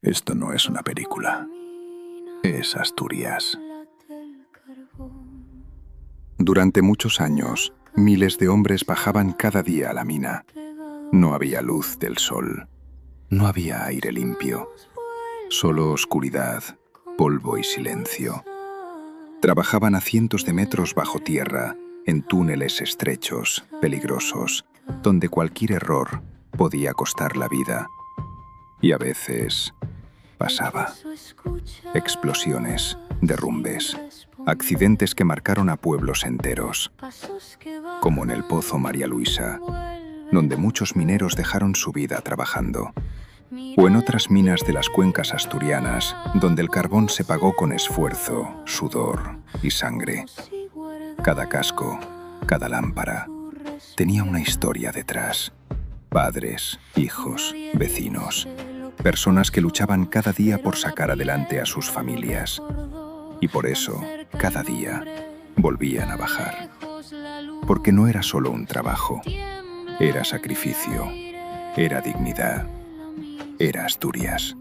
Esto no es una película. Es Asturias. Durante muchos años, miles de hombres bajaban cada día a la mina. No había luz del sol. No había aire limpio. Solo oscuridad, polvo y silencio. Trabajaban a cientos de metros bajo tierra, en túneles estrechos, peligrosos, donde cualquier error podía costar la vida. Y a veces pasaba. Explosiones, derrumbes, accidentes que marcaron a pueblos enteros, como en el Pozo María Luisa, donde muchos mineros dejaron su vida trabajando, o en otras minas de las cuencas asturianas, donde el carbón se pagó con esfuerzo, sudor y sangre. Cada casco, cada lámpara, tenía una historia detrás. Padres, hijos, vecinos, personas que luchaban cada día por sacar adelante a sus familias. Y por eso, cada día, volvían a bajar. Porque no era solo un trabajo, era sacrificio, era dignidad, era Asturias.